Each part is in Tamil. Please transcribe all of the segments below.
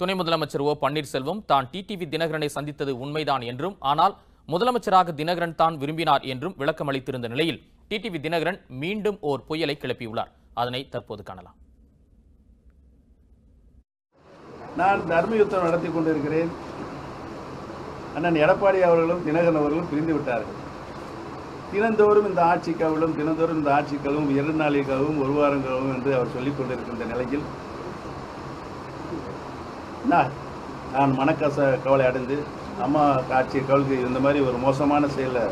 துணை முதலமைச்சர் ஓ பன்னீர்செல்வம் தான் டிடிவி தினகரனை சந்தித்தது உண்மைதான் என்றும், ஆனால் முதலமைச்சராக தினகரன் தான் விரும்பினார் என்றும் விளக்கம் அளித்திருந்த நிலையில் டிடிவி தினகரன் மீண்டும் ஓர் புயலை கிளப்பியுள்ளார். அதனை தற்போது காணலாம். நான் தர்மயுத்தம் நடத்தி கொண்டிருக்கிறேன். அண்ணன் எடப்பாடி அவர்களும் தினகரன் அவர்களும் பிரிந்து விட்டார்கள். தினந்தோறும் இந்த ஆட்சிக்காகவும் தினந்தோறும் இந்த ஆட்சிக்கவும் 2 நாளைக்காகவும் 1 வாரங்களும் என்று அவர் சொல்லிக் கொண்டிருக்கின்ற நிலையில் நான் கவலை அடைந்து அம்மா ஆட்சி கவலைக்கு இந்த மாதிரி ஒரு மோசமான செயலை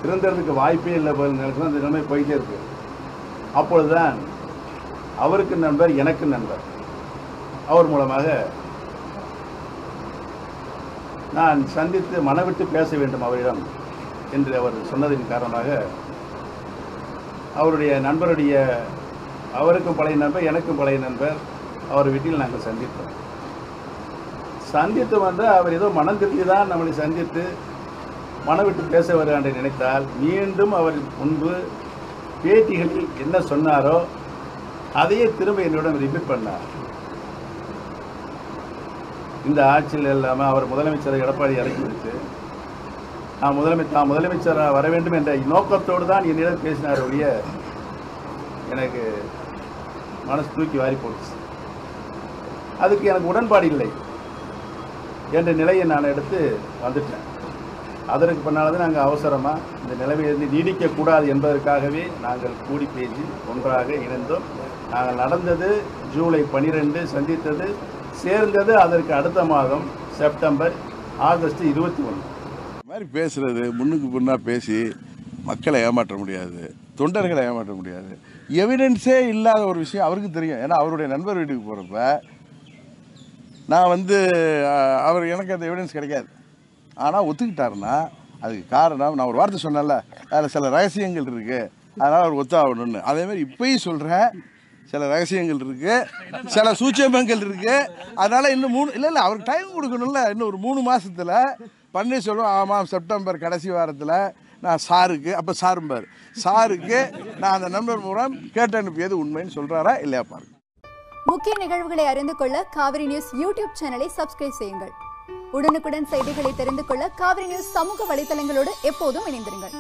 இருந்ததுக்கு வாய்ப்பே இல்லை போல நினைக்கிறோம். அந்த நிலைமை போயிட்டே இருக்கு. அப்பொழுதுதான் அவருக்கு நண்பர் எனக்கு நண்பர் அவர் மூலமாக நான் சந்தித்து மனவிட்டு பேச வேண்டும் அவரிடம் என்று அவர் சொன்னதின் காரணமாக அவருடைய நண்பருடைய அவருக்கும் பழைய நண்பர் எனக்கும் பழைய நண்பர் அவர் வீட்டில் நாங்கள் சந்தித்து வந்து அவர் ஏதோ மனம் திரும்பி தான் நம்மளை சந்தித்து மனவிட்டு பேச வருவார் என்று நினைத்தால் மீண்டும் அவர் முன்பு பேட்டிகளில் என்ன சொன்னாரோ அதையே திரும்ப என்னிடம் ரிப்பீட் பண்ணார். இந்த ஆட்சியில் இல்லாமல் அவர் முதலமைச்சர் எடப்பாடி இறக்கி வச்சு நான் முதலமைச்சராக வர வேண்டும் என்ற நோக்கத்தோடு தான் என்னிடம் பேசினார் ஒழிய எனக்கு மனசு தூக்கி வாரி போட்டுச்சு. அதுக்கு எனக்கு உடன்பாடு இல்லை என்ற நிலையை நான் எடுத்து வந்துட்டேன். அதற்கு பின்னால் தான் நாங்கள் அவசரமாக இந்த நிலைமையிலிருந்து நீடிக்கக்கூடாது என்பதற்காகவே நாங்கள் கூடி பேசி ஒன்றாக இணைந்தோம். நாங்கள் நடந்தது ஜூலை 12 சந்தித்தது சேர்ந்தது அதற்கு அடுத்த மாதம் செப்டம்பர் ஆகஸ்ட் 21. மாதிரி பேசுறது முன்னுக்கு பின்னா பேசி மக்களை ஏமாற்ற முடியாது, தொண்டர்களை ஏமாற்ற முடியாது. எவிடன்ஸே இல்லாத ஒரு விஷயம் அவருக்கு தெரியும். ஏன்னா அவருடைய நண்பர் வீட்டுக்கு போகிறப்ப நான் வந்து அவர் எனக்கு அந்த எவிடன்ஸ் கிடைக்காது. ஆனால் ஒத்துக்கிட்டாருன்னா அதுக்கு காரணம் நான் ஒரு வார்த்தை சொன்னேன்ல, அதில் சில ரகசியங்கள் இருக்குது, அதனால் அவர் ஒத்தாகணும்னு. அதேமாதிரி இப்பயும் சொல்கிறேன், சில ரகசியங்கள் இருக்குது, சில சூட்சமங்கள் இருக்குது. அதனால் இன்னும் 3 இல்லை அவருக்கு டைம் கொடுக்கணும்ல. இன்னும் ஒரு 3 மாதத்தில் பன்னீர்செல்வம் ஆமாம் செப்டம்பர் கடைசி வாரத்தில் நான் சாருக்கு நான் அந்த நம்பர் மூலம் கேட்டு அனுப்பியது உண்மைன்னு சொல்கிறாரா இல்லையா பாருங்க. முக்கிய நிகழ்வுகளை அறிந்து கொள்ள காவிரி நியூஸ் யூடியூப் சேனலை சப்ஸ்கிரைப் செய்யுங்கள். உடனுக்குடன் செய்திகளை தெரிந்து கொள்ள காவிரி நியூஸ் சமூக வலைதளங்களோடு எப்போதும் இணைந்திருங்கள்.